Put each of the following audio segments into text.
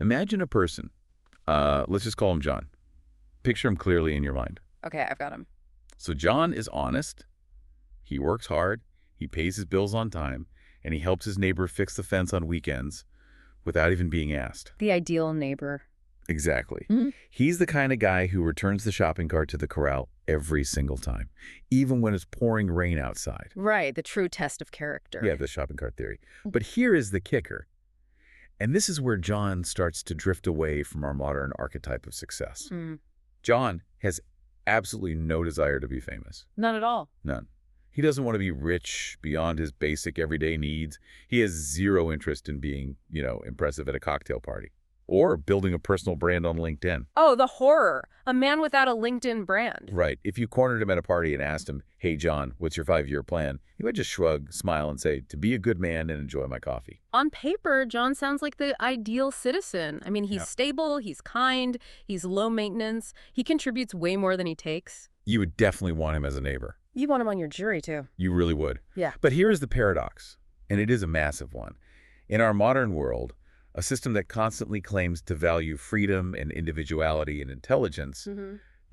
Imagine a person. Let's just call him John. Picture him clearly in your mind. Okay, I've got him. So John is honest. He works hard. He pays his bills on time. And he helps his neighbor fix the fence on weekends without even being asked. The ideal neighbor. Exactly. Mhm. He's the kind of guy who returns the shopping cart to the corral every single time, even when it's pouring rain outside. Right, the true test of character. Yeah, the shopping cart theory. But here is the kicker. And this is where John starts to drift away from our modern archetype of success. Mm, John has absolutely no desire to be famous. not at all. None. He doesn't want to be rich beyond his basic everyday needs. He has zero interest in being, impressive at a cocktail party or building a personal brand on LinkedIn. Oh, the horror. A man without a LinkedIn brand. Right. If you cornered him at a party and asked him, "Hey, John, what's your 5-year plan?" he would just shrug, smile, and say, "To be a good man and enjoy my coffee." On paper, John sounds like the ideal citizen. I mean, he's Yeah. stable, he's kind, he's low maintenance, he contributes way more than he takes. You would definitely want him as a neighbor. You want him on your jury, too. You really would. Yeah. But here is the paradox, and it is a massive one. In our modern world, a system that constantly claims to value freedom and individuality and intelligence,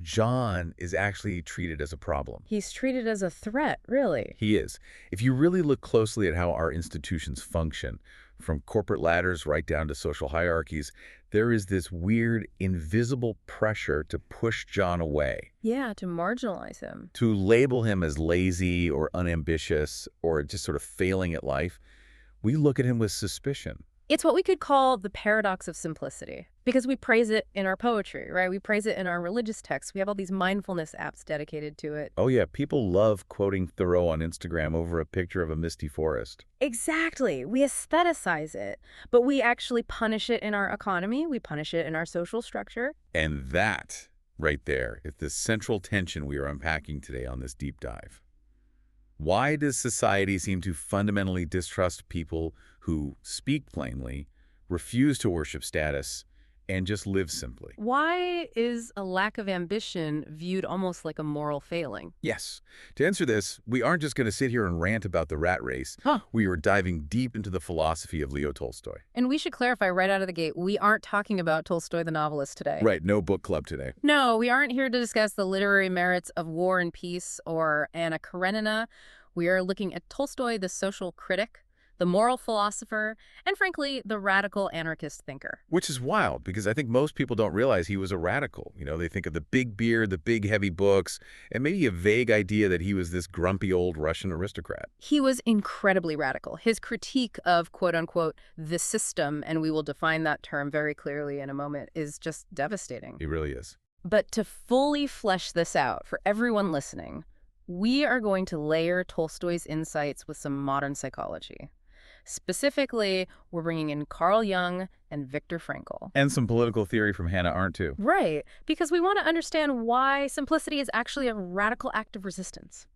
John is actually treated as a problem. He's treated as a threat, really. He is. If you really look closely at how our institutions function, from corporate ladders right down to social hierarchies, there is this weird, invisible pressure to push John away, Yeah, to marginalize him. to label him as lazy or unambitious or just sort of failing at life. We look at him with suspicion. It's what we could call the paradox of simplicity, because we praise it in our poetry, right? We praise it in our religious texts. We have all these mindfulness apps dedicated to it. Oh yeah, people love quoting Thoreau on Instagram over a picture of a misty forest. Exactly. We aestheticize it, but we actually punish it in our economy. We punish it in our social structure. And that, right there, is the central tension we are unpacking today on this deep dive. Why does society seem to fundamentally distrust people who speak plainly, refuse to worship status, and just live simply? Why is a lack of ambition viewed almost like a moral failing? Yes. To answer this, we aren't just going to sit here and rant about the rat race. We are diving deep into the philosophy of Leo Tolstoy. And we should clarify right out of the gate, we aren't talking about Tolstoy the novelist today. Right, no book club today. No, we aren't here to discuss the literary merits of War and Peace or Anna Karenina. We are looking at Tolstoy, the social critic, the moral philosopher, and frankly, the radical anarchist thinker. Which is wild, because I think most people don't realize he was a radical. They think of the big beard, the big heavy books, and maybe a vague idea that he was this grumpy old Russian aristocrat. He was incredibly radical. His critique of, quote-unquote, the system, and we will define that term very clearly in a moment, is just devastating. He really is. But to fully flesh this out for everyone listening, we are going to layer Tolstoy's insights with some modern psychology. Specifically, we're bringing in Carl Jung and Viktor Frankl. And some political theory from Hannah Arendt, too. Right, because we want to understand why simplicity is actually a radical act of resistance.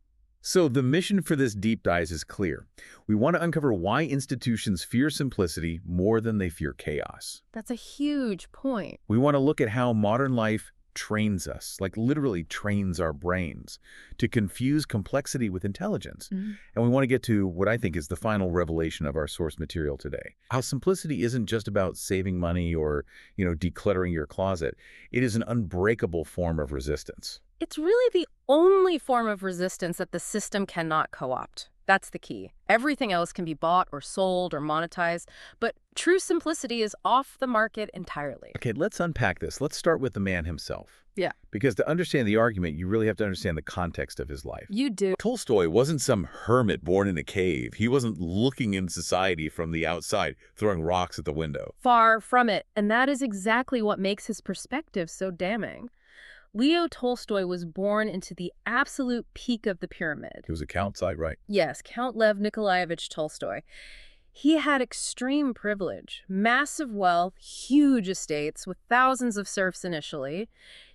So the mission for this deep dive is clear. We want to uncover why institutions fear simplicity more than they fear chaos. That's a huge point. We want to look at how modern life trains us, like literally trains our brains, to confuse complexity with intelligence. And we want to get to what I think is the final revelation of our source material today. How simplicity isn't just about saving money or, decluttering your closet. It is an unbreakable form of resistance. It's really the only form of resistance that the system cannot co-opt. That's the key. Everything else can be bought or sold or monetized, but true simplicity is off the market entirely. Okay, let's unpack this. Let's start with the man himself. Yeah. Because to understand the argument, you really have to understand the context of his life. You do. Tolstoy wasn't some hermit born in a cave. He wasn't looking in society from the outside, throwing rocks at the window. Far from it. And that is exactly what makes his perspective so damning. Leo Tolstoy was born into the absolute peak of the pyramid. He was a count, side right? Yes, Count Lev Nikolaevich Tolstoy. He had extreme privilege, massive wealth, huge estates with thousands of serfs initially.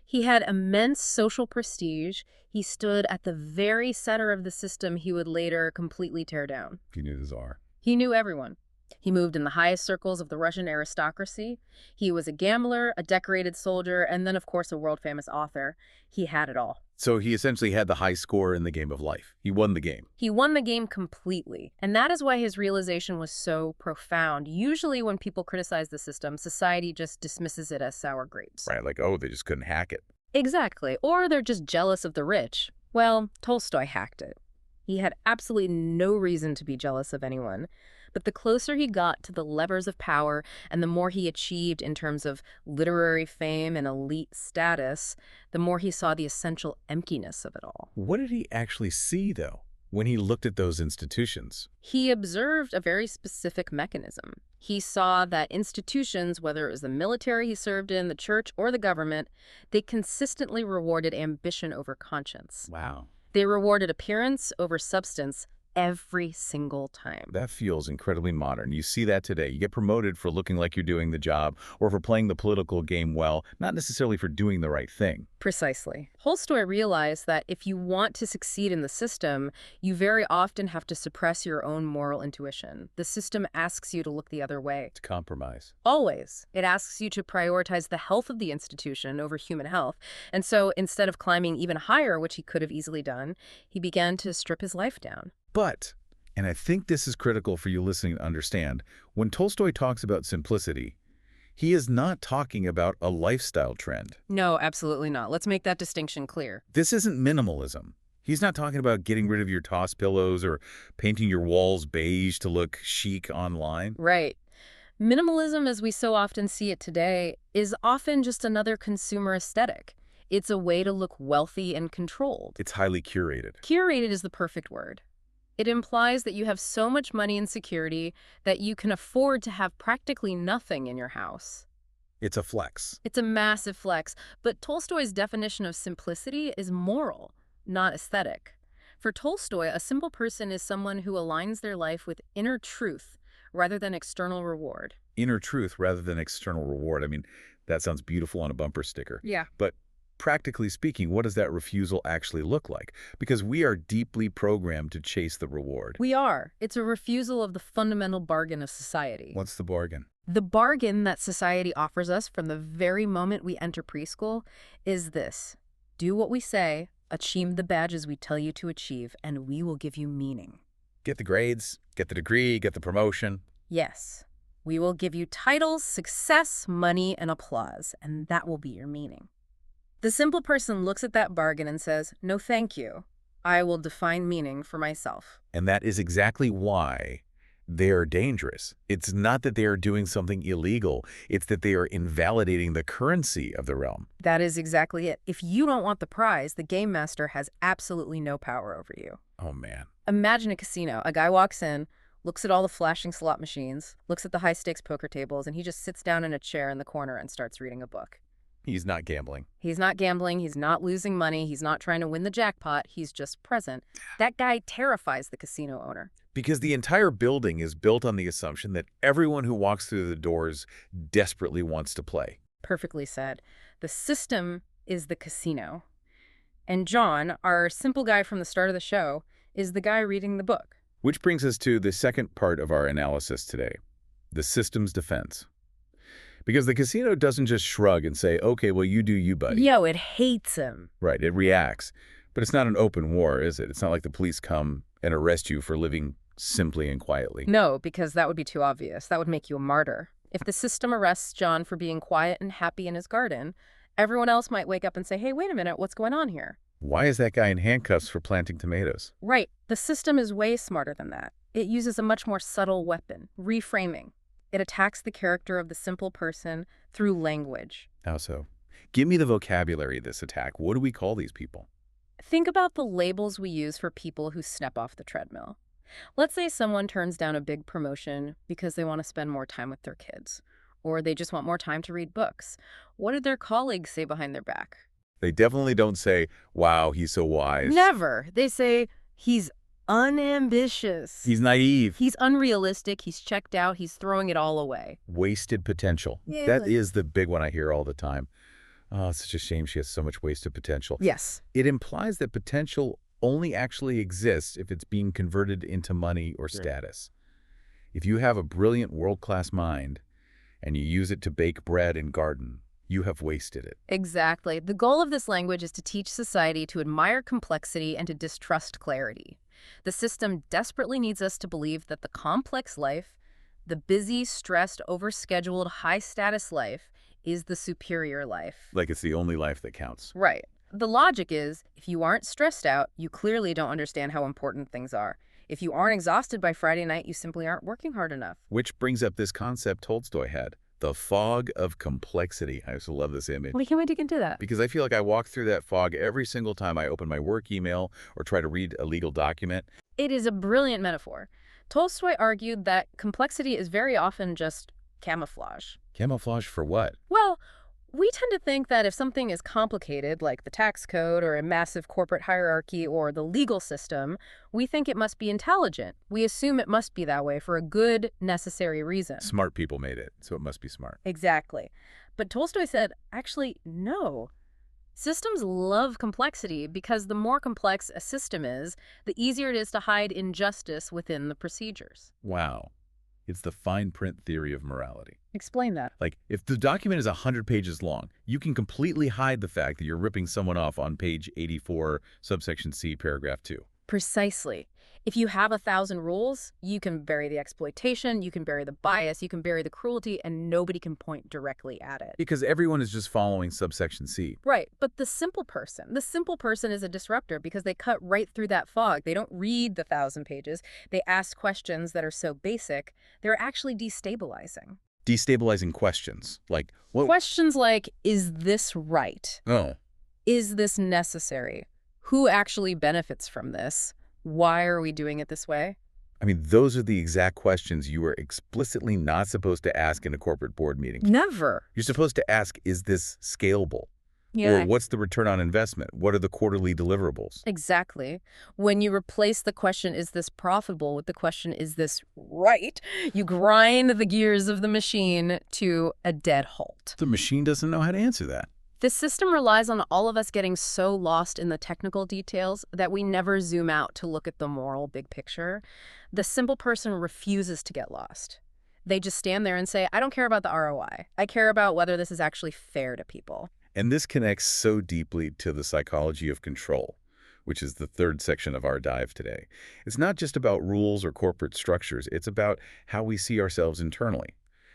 He had immense social prestige. He stood at the very center of the system he would later completely tear down. He knew the Tsar. He knew everyone. He moved in the highest circles of the Russian aristocracy. He was a gambler, a decorated soldier, and then, of course, a world-famous author. He had it all. So he essentially had the high score in the game of life. He won the game. He won the game completely. And that is why his realization was so profound. Usually when people criticize the system, society just dismisses it as sour grapes. Right, like, oh, they just couldn't hack it. Exactly. Or they're just jealous of the rich. Well, Tolstoy hacked it. He had absolutely no reason to be jealous of anyone. But the closer he got to the levers of power and the more he achieved in terms of literary fame and elite status, the more he saw the essential emptiness of it all. What did he actually see, though, when he looked at those institutions? He observed a very specific mechanism. He saw that institutions, whether it was the military he served in, the church, or the government, they consistently rewarded ambition over conscience. Wow. They rewarded appearance over substance every single time. That feels incredibly modern. You see that today. You get promoted for looking like you're doing the job or for playing the political game well, not necessarily for doing the right thing. Precisely. Tolstoy realized that if you want to succeed in the system, you very often have to suppress your own moral intuition. The system asks you to look the other way. To compromise. Always. It asks you to prioritize the health of the institution over human health. And so instead of climbing even higher, which he could have easily done, he began to strip his life down. But, and I think this is critical for you listening to understand, when Tolstoy talks about simplicity, he is not talking about a lifestyle trend. No, absolutely not. Let's make that distinction clear. This isn't minimalism. He's not talking about getting rid of your toss pillows or painting your walls beige to look chic online. Right. Minimalism, as we so often see it today, is often just another consumer aesthetic. It's a way to look wealthy and controlled. It's highly curated. Curated is the perfect word. It implies that you have so much money and security that you can afford to have practically nothing in your house. It's a flex. It's a massive flex, but Tolstoy's definition of simplicity is moral, not aesthetic. For Tolstoy, a simple person is someone who aligns their life with inner truth rather than external reward. Inner truth rather than external reward. I mean, that sounds beautiful on a bumper sticker. Yeah. But practically speaking, what does that refusal actually look like? Because we are deeply programmed to chase the reward. We are. It's a refusal of the fundamental bargain of society. What's the bargain? The bargain that society offers us from the very moment we enter preschool is this: do what we say, achieve the badges we tell you to achieve, and we will give you meaning. Get the grades, get the degree, get the promotion. Yes, we will give you titles, success, money, and applause, and that will be your meaning. The simple person looks at that bargain and says, no thank you. I will define meaning for myself. And that is exactly why they're dangerous. It's not that they are doing something illegal. It's that they are invalidating the currency of the realm. That is exactly it. If you don't want the prize, the game master has absolutely no power over you. Oh, man. Imagine a casino. A guy walks in, looks at all the flashing slot machines, looks at the high-stakes poker tables, and he just sits down in a chair in the corner and starts reading a book. He's not gambling. He's not gambling. He's not losing money. He's not trying to win the jackpot. He's just present. That guy terrifies the casino owner. Because the entire building is built on the assumption that everyone who walks through the doors desperately wants to play. Perfectly said. The system is the casino. And John, our simple guy from the start of the show, is the guy reading the book. Which brings us to the second part of our analysis today, the system's defense. Because the casino doesn't just shrug and say, okay, well, you do you, buddy. Yo, it hates him. Right, it reacts. But it's not an open war, is it? It's not like the police come and arrest you for living simply and quietly. No, because that would be too obvious. That would make you a martyr. If the system arrests John for being quiet and happy in his garden, everyone else might wake up and say, hey, wait a minute, what's going on here? Why is that guy in handcuffs for planting tomatoes? Right. The system is way smarter than that. It uses a much more subtle weapon, reframing. It attacks the character of the simple person through language. How so? Give me the vocabulary of this attack. What do we call these people? Think about the labels we use for people who step off the treadmill. Let's say someone turns down a big promotion because they want to spend more time with their kids, or they just want more time to read books. What do their colleagues say behind their back? They definitely don't say, wow, he's so wise. Never. They say, he's unambitious. He's naive. He's unrealistic. He's checked out. He's throwing it all away. Wasted potential. Yeah, that is the big one I hear all the time. Oh, it's such a shame she has so much wasted potential. Yes. It implies that potential only actually exists if it's being converted into money or status. If you have a brilliant world-class mind and you use it to bake bread and garden, you have wasted it. Exactly. The goal of this language is to teach society to admire complexity and to distrust clarity. The system desperately needs us to believe that the complex life, the busy, stressed, overscheduled, high-status life, is the superior life. Like it's the only life that counts. Right. The logic is, if you aren't stressed out, you clearly don't understand how important things are. If you aren't exhausted by Friday night, you simply aren't working hard enough. Which brings up this concept Tolstoy had, the fog of complexity. I also love this image. Well, can't we dig into that? Because I feel like I walk through that fog every single time I open my work email or try to read a legal document. It is a brilliant metaphor. Tolstoy argued that complexity is very often just camouflage. Camouflage for what? Well, we tend to think that if something is complicated, like the tax code or a massive corporate hierarchy or the legal system, we think it must be intelligent. We assume it must be that way for a good, necessary reason. Smart people made it, so it must be smart. Exactly. But Tolstoy said, actually, no. Systems love complexity because the more complex a system is, the easier it is to hide injustice within the procedures. Wow. It's the fine print theory of morality. Explain that. Like, if the document is 100 pages long, you can completely hide the fact that you're ripping someone off on page 84, subsection C, paragraph 2. Precisely. If you have 1,000 rules, you can bury the exploitation, you can bury the bias, you can bury the cruelty, and nobody can point directly at it. Because everyone is just following subsection C. Right, but the simple person is a disruptor because they cut right through that fog. They don't read the 1,000 pages. They ask questions that are so basic, they're actually destabilizing. Destabilizing questions. Like, what? Questions like, is this right? Oh. Is this necessary? Who actually benefits from this? Why are we doing it this way? I mean, those are the exact questions you are explicitly not supposed to ask in a corporate board meeting. Never. You're supposed to ask, is this scalable? Yeah. Or what's the return on investment? What are the quarterly deliverables? Exactly. When you replace the question, is this profitable, with the question, is this right, you grind the gears of the machine to a dead halt. The machine doesn't know how to answer that. This system relies on all of us getting so lost in the technical details that we never zoom out to look at the moral big picture. The simple person refuses to get lost. They just stand there and say, I don't care about the ROI. I care about whether this is actually fair to people. And this connects so deeply to the psychology of control, which is the third section of our dive today. It's not just about rules or corporate structures. It's about how we see ourselves internally.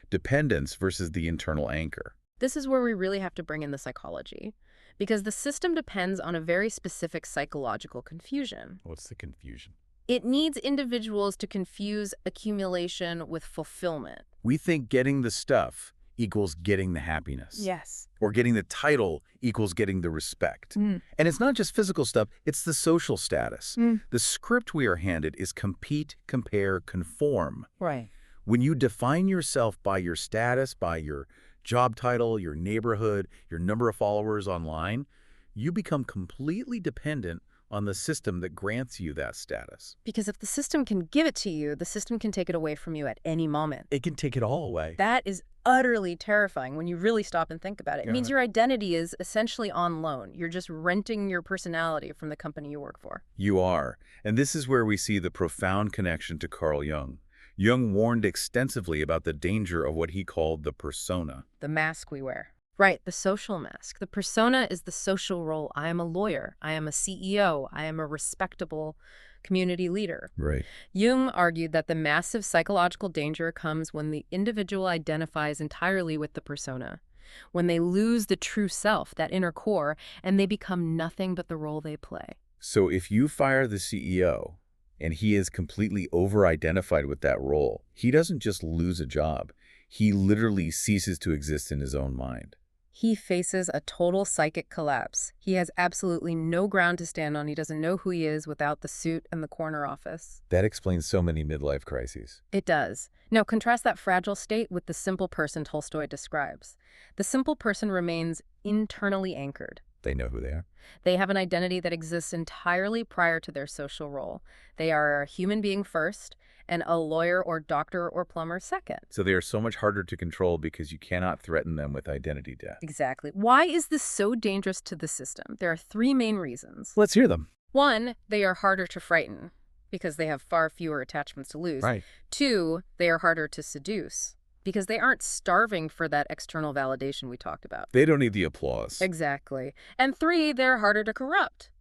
Dependence versus the internal anchor. This is where we really have to bring in the psychology, because the system depends on a very specific psychological confusion. What's the confusion? It needs individuals to confuse accumulation with fulfillment. We think getting the stuff equals getting the happiness. Yes. Or getting the title equals getting the respect. And it's not just physical stuff, it's the social status. The script we are handed is compete, compare, conform. Right. When you define yourself by your status, by your job title, your neighborhood, your number of followers online, you become completely dependent on the system that grants you that status. Because if the system can give it to you, the system can take it away from you at any moment. It can take it all away. That is utterly terrifying when you really stop and think about it. It means your identity is essentially on loan. You're just renting your personality from the company you work for. You are. And this is where we see the profound connection to Carl Jung. Jung warned extensively about the danger of what he called the persona. The mask we wear. Right, the social mask. The persona is the social role. I am a lawyer. I am a CEO. I am a respectable community leader. Right. Jung argued that the massive psychological danger comes when the individual identifies entirely with the persona, when they lose the true self, that inner core, and they become nothing but the role they play. So if you fire the CEO, and he is completely over-identified with that role, he doesn't just lose a job. He literally ceases to exist in his own mind. He faces a total psychic collapse. He has absolutely no ground to stand on. He doesn't know who he is without the suit and the corner office. That explains so many midlife crises. It does. Now, contrast that fragile state with the simple person Tolstoy describes. The simple person remains internally anchored. They know who they are. They have an identity that exists entirely prior to their social role. They are a human being first, and a lawyer or doctor or plumber second. So they are so much harder to control because you cannot threaten them with identity death. Exactly. Why is this so dangerous to the system? There are three main reasons. Let's hear them. 1, they are harder to frighten. because they have far fewer attachments to lose. Right. 2, they are harder to seduce because they aren't starving for that external validation we talked about. They don't need the applause. Exactly. And 3, they're harder to corrupt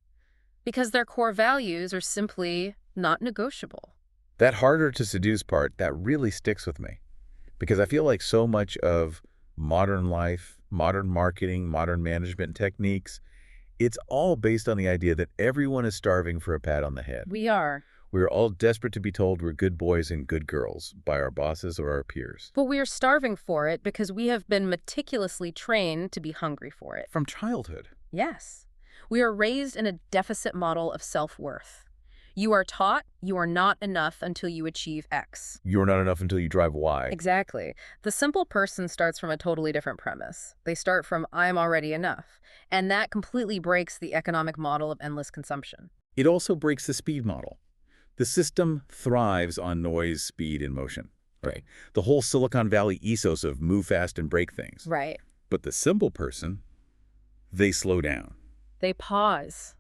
because their core values are simply not negotiable. That harder to seduce part, that really sticks with me. Because I feel like so much of modern life, modern marketing, modern management techniques, it's all based on the idea that everyone is starving for a pat on the head. We are. We're all desperate to be told we're good boys and good girls by our bosses or our peers. But we are starving for it because we have been meticulously trained to be hungry for it. From childhood. Yes. We are raised in a deficit model of self-worth. You are taught you are not enough until you achieve X. You're not enough until you drive Y. Exactly. The simple person starts from a totally different premise. They start from, I'm already enough. And that completely breaks the economic model of endless consumption. It also breaks the speed model. The system thrives on noise, speed, and motion. Right. The whole Silicon Valley ethos of move fast and break things. Right. But the simple person, they slow down. They pause.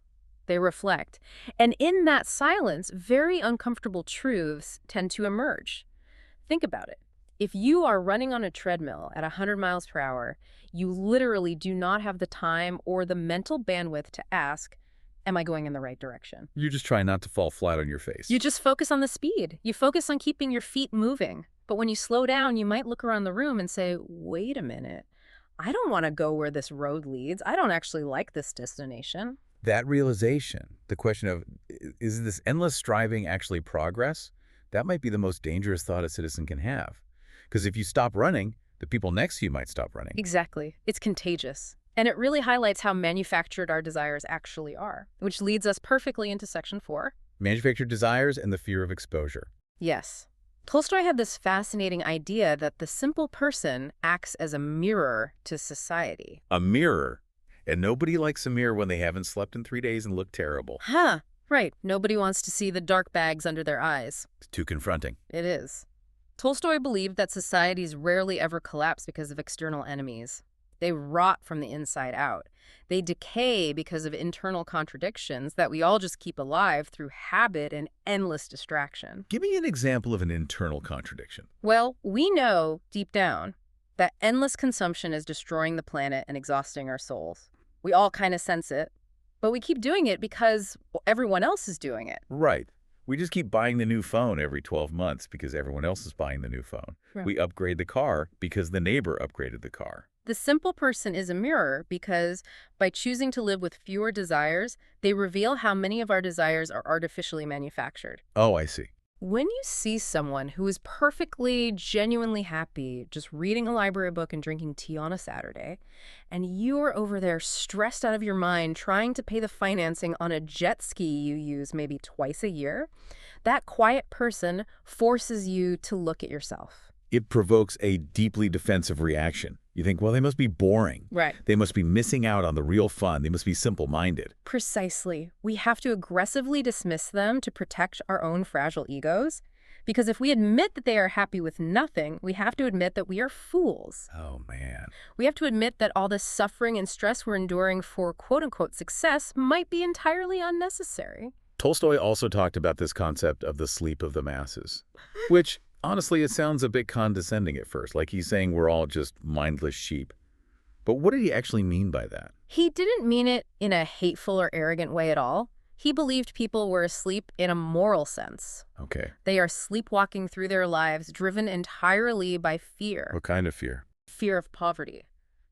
They reflect. And in that silence, very uncomfortable truths tend to emerge. Think about it. If you are running on a treadmill at 100 miles per hour, you literally do not have the time or the mental bandwidth to ask, am I going in the right direction? You just try not to fall flat on your face. You just focus on the speed. You focus on keeping your feet moving. But when you slow down, you might look around the room and say, wait a minute. I don't want to go where this road leads. I don't actually like this destination. That realization, the question of, is this endless striving actually progress? That might be the most dangerous thought a citizen can have. Because if you stop running, the people next to you might stop running. Exactly. It's contagious. And it really highlights how manufactured our desires actually are, which leads us perfectly into Section 4. Manufactured desires and the fear of exposure. Yes. Tolstoy had this fascinating idea that the simple person acts as a mirror to society. A mirror. And nobody likes a mirror when they haven't slept in 3 days and look terrible. Huh. Right. Nobody wants to see the dark bags under their eyes. It's too confronting. It is. Tolstoy believed that societies rarely ever collapse because of external enemies. They rot from the inside out. They decay because of internal contradictions that we all just keep alive through habit and endless distraction. Give me an example of an internal contradiction. Well, we know, deep down, that endless consumption is destroying the planet and exhausting our souls. We all kind of sense it, but we keep doing it because everyone else is doing it. Right. We just keep buying the new phone every 12 months because everyone else is buying the new phone. Right. We upgrade the car because the neighbor upgraded the car. The simple person is a mirror because by choosing to live with fewer desires, they reveal how many of our desires are artificially manufactured. Oh, I see. When you see someone who is perfectly, genuinely happy just reading a library book and drinking tea on a Saturday, and you're over there stressed out of your mind trying to pay the financing on a jet ski you use maybe twice a year, that quiet person forces you to look at yourself. It provokes a deeply defensive reaction. You think, well, they must be boring. Right. They must be missing out on the real fun. They must be simple-minded. Precisely. We have to aggressively dismiss them to protect our own fragile egos. Because if we admit that they are happy with nothing, we have to admit that we are fools. Oh, man. We have to admit that all the suffering and stress we're enduring for quote-unquote success might be entirely unnecessary. Tolstoy also talked about this concept of the sleep of the masses, which, honestly, it sounds a bit condescending at first, like he's saying we're all just mindless sheep. But what did he actually mean by that? He didn't mean it in a hateful or arrogant way at all. He believed people were asleep in a moral sense. Okay. They are sleepwalking through their lives, driven entirely by fear. What kind of fear? Fear of poverty,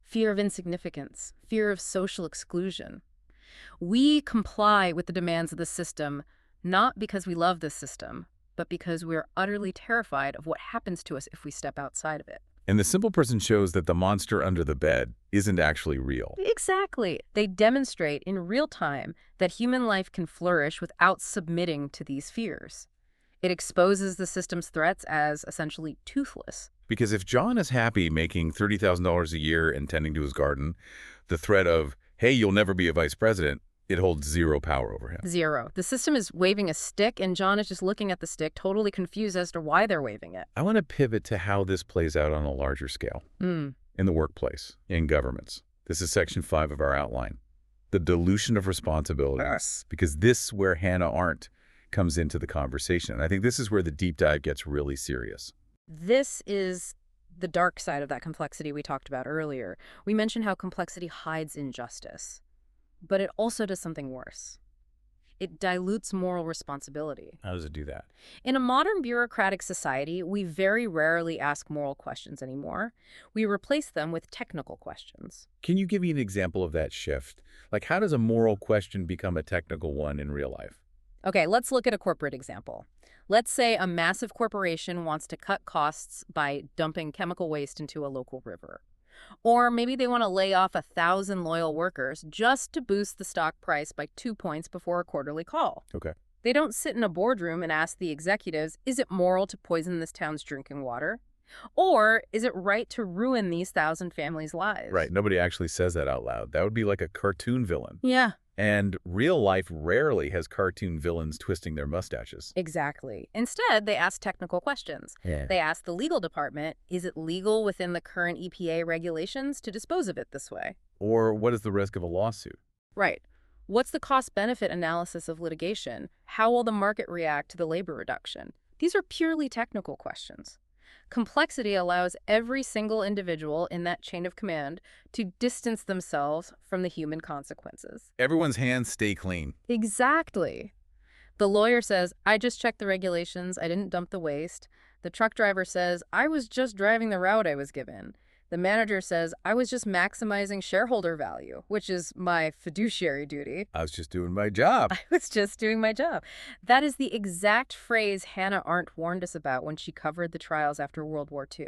fear of insignificance, fear of social exclusion. We comply with the demands of the system, not because we love the system, but because we're utterly terrified of what happens to us if we step outside of it. And the simple person shows that the monster under the bed isn't actually real. Exactly. They demonstrate in real time that human life can flourish without submitting to these fears. It exposes the system's threats as essentially toothless. Because if John is happy making $30,000 a year and tending to his garden, the threat of, hey, you'll never be a vice president, it holds zero power over him. Zero. The system is waving a stick, and John is just looking at the stick, totally confused as to why they're waving it. I want to pivot to how this plays out on a larger scale. In the workplace, in governments. This is Section 5 of our outline. The dilution of responsibility. Yes. Because this is where Hannah Arendt comes into the conversation. And I think this is where the deep dive gets really serious. This is the dark side of that complexity we talked about earlier. We mentioned how complexity hides injustice, but it also does something worse. It dilutes moral responsibility. How does it do that? In a modern bureaucratic society, we very rarely ask moral questions anymore. We replace them with technical questions. Can you give me an example of that shift? Like, how does a moral question become a technical one in real life? Okay, let's look at a corporate example. Let's say a massive corporation wants to cut costs by dumping chemical waste into a local river. Or maybe they want to lay off 1,000 loyal workers just to boost the stock price by 2 points before a quarterly call. Okay. They don't sit in a boardroom and ask the executives, is it moral to poison this town's drinking water? Or is it right to ruin these 1,000 families' lives? Right. Nobody actually says that out loud. That would be like a cartoon villain. Yeah. And real life rarely has cartoon villains twisting their mustaches. Exactly. Instead, they ask technical questions. Yeah. They ask the legal department, is it legal within the current EPA regulations to dispose of it this way? Or what is the risk of a lawsuit? Right. What's the cost-benefit analysis of litigation? How will the market react to the labor reduction? These are purely technical questions. Complexity allows every single individual in that chain of command to distance themselves from the human consequences. Everyone's hands stay clean. Exactly. The lawyer says, I just checked the regulations, I didn't dump the waste. The truck driver says, I was just driving the route I was given. The manager says, I was just maximizing shareholder value, which is my fiduciary duty. I was just doing my job. I was just doing my job. That is the exact phrase Hannah Arendt warned us about when she covered the trials after World War II.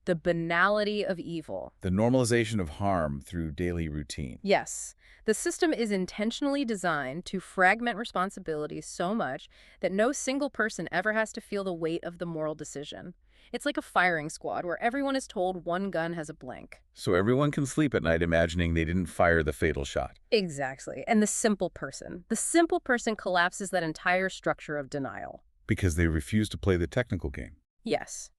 The banality of evil. The normalization of harm through daily routine. Yes. The system is intentionally designed to fragment responsibilities so much that no single person ever has to feel the weight of the moral decision. It's like a firing squad where everyone is told one gun has a blank. So everyone can sleep at night imagining they didn't fire the fatal shot. Exactly. And the simple person collapses that entire structure of denial. Because they refuse to play the technical game. Yes.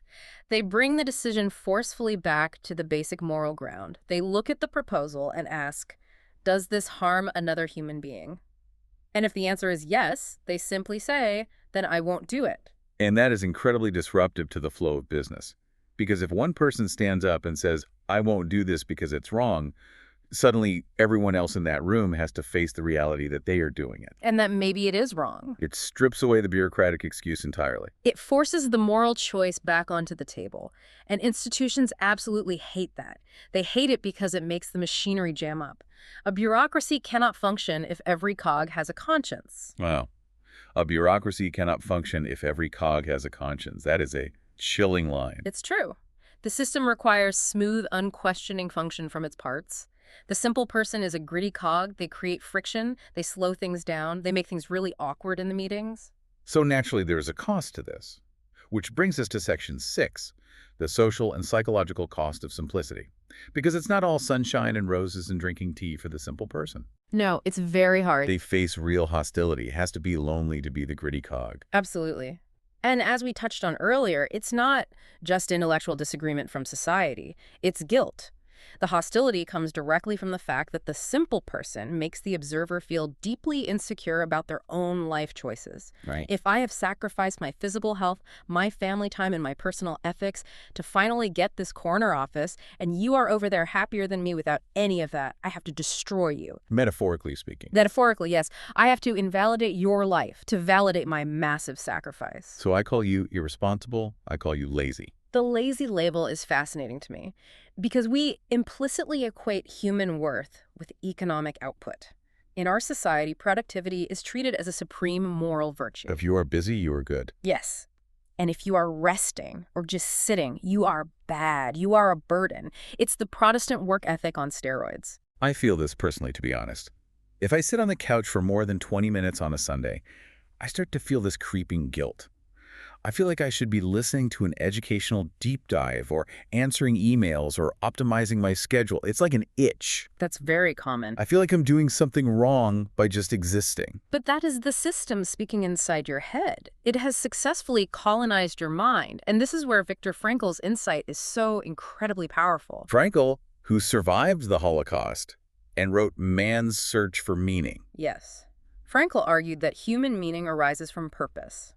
They bring the decision forcefully back to the basic moral ground. They look at the proposal and ask, does this harm another human being? And if the answer is yes, they simply say, then I won't do it. And that is incredibly disruptive to the flow of business. Because if one person stands up and says, I won't do this because it's wrong, suddenly everyone else in that room has to face the reality that they are doing it. And that maybe it is wrong. It strips away the bureaucratic excuse entirely. It forces the moral choice back onto the table. And institutions absolutely hate that. They hate it because it makes the machinery jam up. A bureaucracy cannot function if every cog has a conscience. Wow. A bureaucracy cannot function if every cog has a conscience. That is a chilling line. It's true. The system requires smooth, unquestioning function from its parts. The simple person is a gritty cog. They create friction. They slow things down. They make things really awkward in the meetings. So naturally, there is a cost to this. Which brings us to Section 6, the social and psychological cost of simplicity. Because it's not all sunshine and roses and drinking tea for the simple person. No, it's very hard. They face real hostility. It has to be lonely to be the gritty cog. Absolutely. And as we touched on earlier, it's not just intellectual disagreement from society. It's guilt. The hostility comes directly from the fact that the simple person makes the observer feel deeply insecure about their own life choices. Right. If I have sacrificed my physical health, my family time, and my personal ethics to finally get this corner office, and you are over there happier than me without any of that, I have to destroy you. Metaphorically speaking. Metaphorically, yes. I have to invalidate your life to validate my massive sacrifice. So I call you irresponsible. I call you lazy. The lazy label is fascinating to me because we implicitly equate human worth with economic output. In our society, productivity is treated as a supreme moral virtue. If you are busy, you are good. Yes. And if you are resting or just sitting, you are bad. You are a burden. It's the Protestant work ethic on steroids. I feel this personally, to be honest. If I sit on the couch for more than 20 minutes on a Sunday, I start to feel this creeping guilt. I feel like I should be listening to an educational deep dive or answering emails or optimizing my schedule. It's like an itch. That's very common. I feel like I'm doing something wrong by just existing. But that is the system speaking inside your head. It has successfully colonized your mind. And this is where Viktor Frankl's insight is so incredibly powerful. Frankl, who survived the Holocaust and wrote Man's Search for Meaning. Yes. Frankl argued that human meaning arises from purpose,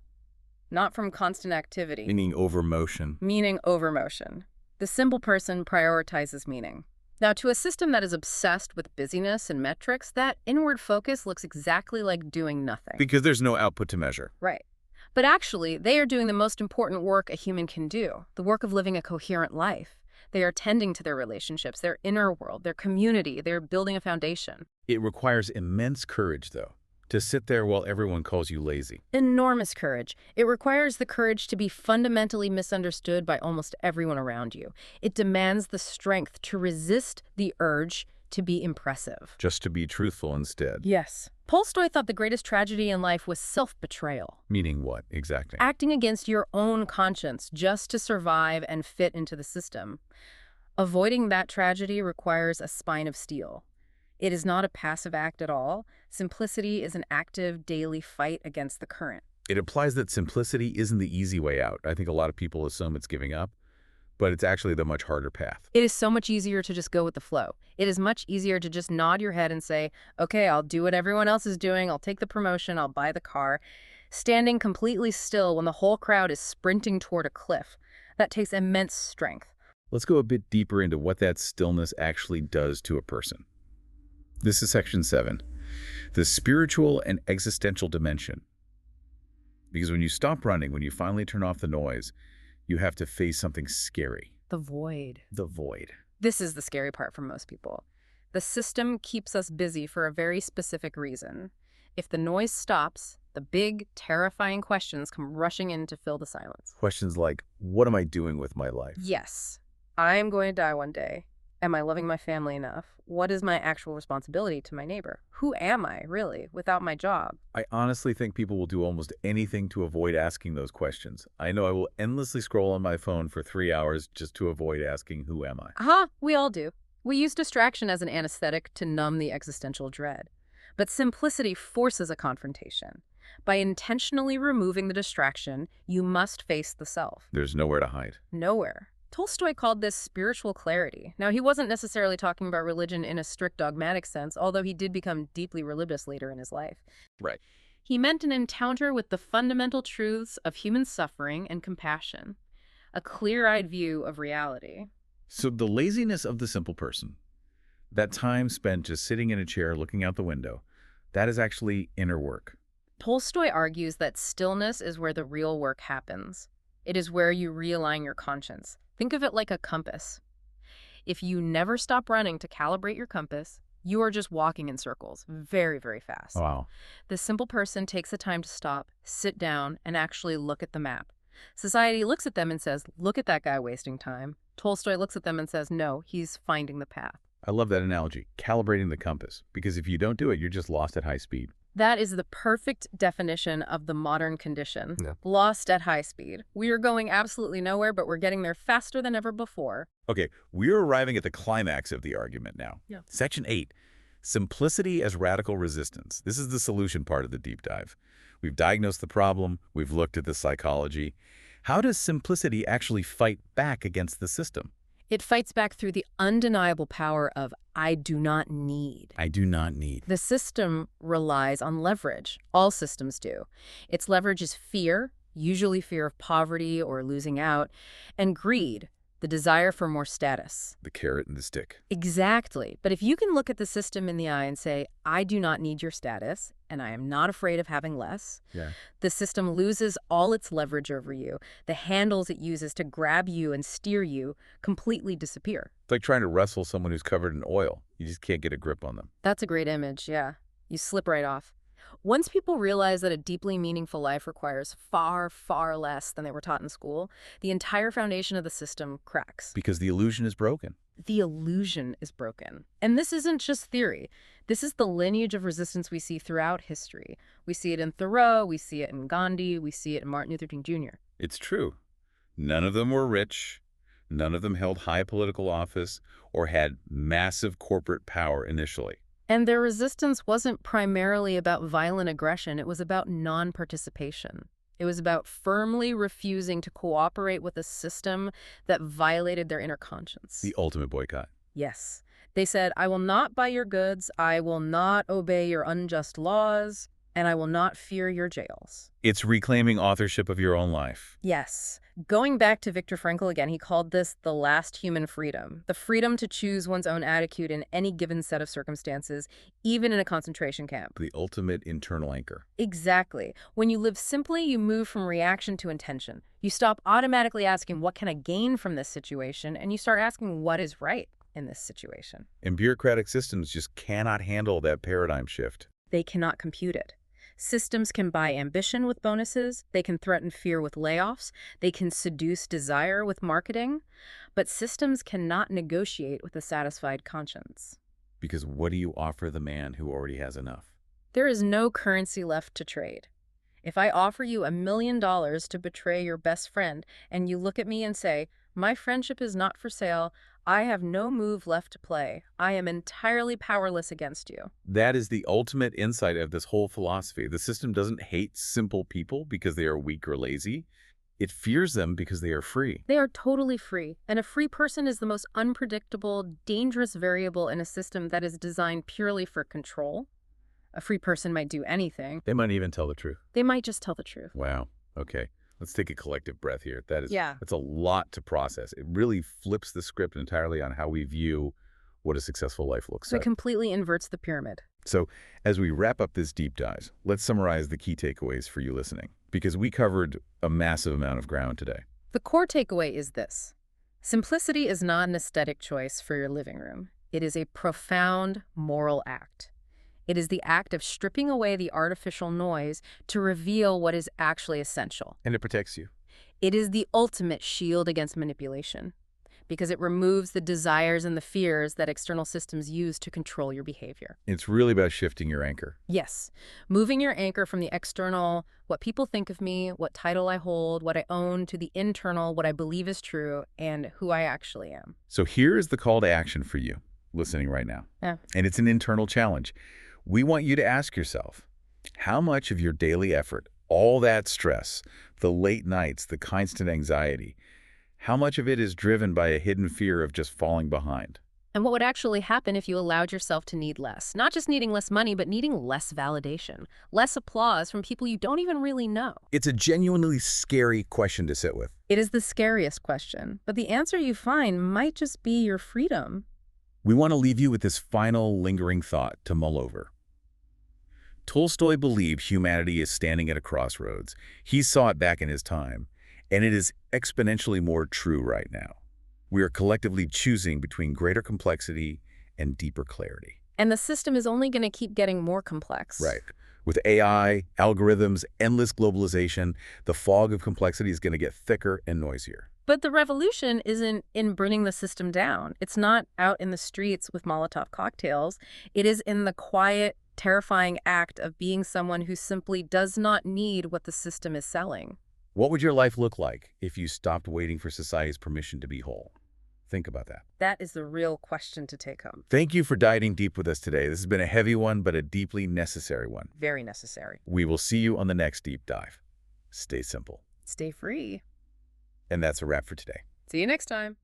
not from constant activity. Meaning over motion. Meaning over motion. The simple person prioritizes meaning. Now, to a system that is obsessed with busyness and metrics, that inward focus looks exactly like doing nothing. Because there's no output to measure. Right. But actually, they are doing the most important work a human can do, the work of living a coherent life. They are tending to their relationships, their inner world, their community. They're building a foundation. It requires immense courage, though, to sit there while everyone calls you lazy. Enormous courage. It requires the courage to be fundamentally misunderstood by almost everyone around you. It demands the strength to resist the urge to be impressive. Just to be truthful instead. Yes. Tolstoy thought the greatest tragedy in life was self-betrayal. Meaning what, exactly? Acting against your own conscience just to survive and fit into the system. Avoiding that tragedy requires a spine of steel. It is not a passive act at all. Simplicity is an active, daily fight against the current. It implies that simplicity isn't the easy way out. I think a lot of people assume it's giving up, but it's actually the much harder path. It is so much easier to just go with the flow. It is much easier to just nod your head and say, okay, I'll do what everyone else is doing. I'll take the promotion. I'll buy the car. Standing completely still when the whole crowd is sprinting toward a cliff. That takes immense strength. Let's go a bit deeper into what that stillness actually does to a person. This is section 7, the spiritual and existential dimension. Because when you stop running, when you finally turn off the noise, you have to face something scary. The void. The void. This is the scary part for most people. The system keeps us busy for a very specific reason. If the noise stops, the big, terrifying questions come rushing in to fill the silence. Questions like, what am I doing with my life? Yes. I am going to die one day. Am I loving my family enough? What is my actual responsibility to my neighbor? Who am I, really, without my job? I honestly think people will do almost anything to avoid asking those questions. I know I will endlessly scroll on my phone for 3 hours just to avoid asking, who am I? We all do. We use distraction as an anesthetic to numb the existential dread. But simplicity forces a confrontation. By intentionally removing the distraction, you must face the self. There's nowhere to hide. Nowhere. Tolstoy called this spiritual clarity. Now, he wasn't necessarily talking about religion in a strict dogmatic sense, although he did become deeply religious later in his life. Right. He meant an encounter with the fundamental truths of human suffering and compassion, a clear-eyed view of reality. So the laziness of the simple person, that time spent just sitting in a chair looking out the window, that is actually inner work. Tolstoy argues that stillness is where the real work happens. It is where you realign your conscience. Think of it like a compass. If you never stop running to calibrate your compass, you are just walking in circles very, very fast. Wow. The simple person takes the time to stop, sit down, and actually look at the map. Society looks at them and says, look at that guy wasting time. Tolstoy looks at them and says, no, he's finding the path. I love that analogy, calibrating the compass, because if you don't do it, you're just lost at high speed. That is the perfect definition of the modern condition. Yeah. Lost at high speed. We are going absolutely nowhere, but we're getting there faster than ever before. Okay, we're arriving at the climax of the argument now. Yeah. Section 8, simplicity as radical resistance. This is the solution part of the deep dive. We've diagnosed the problem. We've looked at the psychology. How does simplicity actually fight back against the system? It fights back through the undeniable power of I do not need. I do not need. The system relies on leverage. All systems do. Its leverage is fear, usually fear of poverty or losing out, and greed, the desire for more status. The carrot and the stick. Exactly. But if you can look at the system in the eye and say, I do not need your status, and I am not afraid of having less, the system loses all its leverage over you. The handles it uses to grab you and steer you completely disappear. It's like trying to wrestle someone who's covered in oil. You just can't get a grip on them. That's a great image, yeah. You slip right off. Once people realize that a deeply meaningful life requires far, far less than they were taught in school, the entire foundation of the system cracks. Because the illusion is broken. The illusion is broken. And this isn't just theory. This is the lineage of resistance we see throughout history. We see it in Thoreau, we see it in Gandhi, we see it in Martin Luther King Jr. It's true. None of them were rich. None of them held high political office or had massive corporate power initially. And their resistance wasn't primarily about violent aggression. It was about non-participation. It was about firmly refusing to cooperate with a system that violated their inner conscience. The ultimate boycott. Yes. They said, I will not buy your goods. I will not obey your unjust laws. and I will not fear your jails. It's reclaiming authorship of your own life. Yes. Going back to Viktor Frankl again, he called this the last human freedom. The freedom to choose one's own attitude in any given set of circumstances, even in a concentration camp. The ultimate internal anchor. Exactly. When you live simply, you move from reaction to intention. You stop automatically asking, what can I gain from this situation? And you start asking, what is right in this situation? And bureaucratic systems just cannot handle that paradigm shift. They cannot compute it. Systems can buy ambition with bonuses, they can threaten fear with layoffs, they can seduce desire with marketing, but systems cannot negotiate with a satisfied conscience. Because what do you offer the man who already has enough? There is no currency left to trade. If I offer you $1 million to betray your best friend, and you look at me and say, my friendship is not for sale, I have no move left to play. I am entirely powerless against you. That is the ultimate insight of this whole philosophy. The system doesn't hate simple people because they are weak or lazy. It fears them because they are free. They are totally free, and a free person is the most unpredictable, dangerous variable in a system that is designed purely for control. A free person might do anything. They might even tell the truth. They might just tell the truth. Wow. Okay. Let's take a collective breath here. That's a lot to process. It really flips the script entirely on how we view what a successful life looks like. It completely inverts the pyramid. So as we wrap up this deep dive, let's summarize the key takeaways for you listening, because we covered a massive amount of ground today. The core takeaway is this. Simplicity is not an aesthetic choice for your living room. It is a profound moral act. It is the act of stripping away the artificial noise to reveal what is actually essential. And it protects you. It is the ultimate shield against manipulation, because it removes the desires and the fears that external systems use to control your behavior. It's really about shifting your anchor. Yes, moving your anchor from the external, what people think of me, what title I hold, what I own, to the internal, what I believe is true, and who I actually am. So here is the call to action for you listening right now. Yeah. And it's an internal challenge. We want you to ask yourself, how much of your daily effort, all that stress, the late nights, the constant anxiety, how much of it is driven by a hidden fear of just falling behind? And what would actually happen if you allowed yourself to need less? Not just needing less money, but needing less validation, less applause from people you don't even really know. It's a genuinely scary question to sit with. It is the scariest question, but the answer you find might just be your freedom. We want to leave you with this final lingering thought to mull over. Tolstoy believed humanity is standing at a crossroads. He saw it back in his time, and it is exponentially more true right now. We are collectively choosing between greater complexity and deeper clarity. And the system is only going to keep getting more complex. Right. With AI, algorithms, endless globalization, the fog of complexity is going to get thicker and noisier. But the revolution isn't in bringing the system down. It's not out in the streets with Molotov cocktails. It is in the quiet, terrifying act of being someone who simply does not need what the system is selling. What would your life look like if you stopped waiting for society's permission to be whole? Think about that. That is the real question to take home. Thank you for diving deep with us today. This has been a heavy one, but a deeply necessary one. Very necessary. We will see you on the next deep dive. Stay simple. Stay free. And that's a wrap for today. See you next time.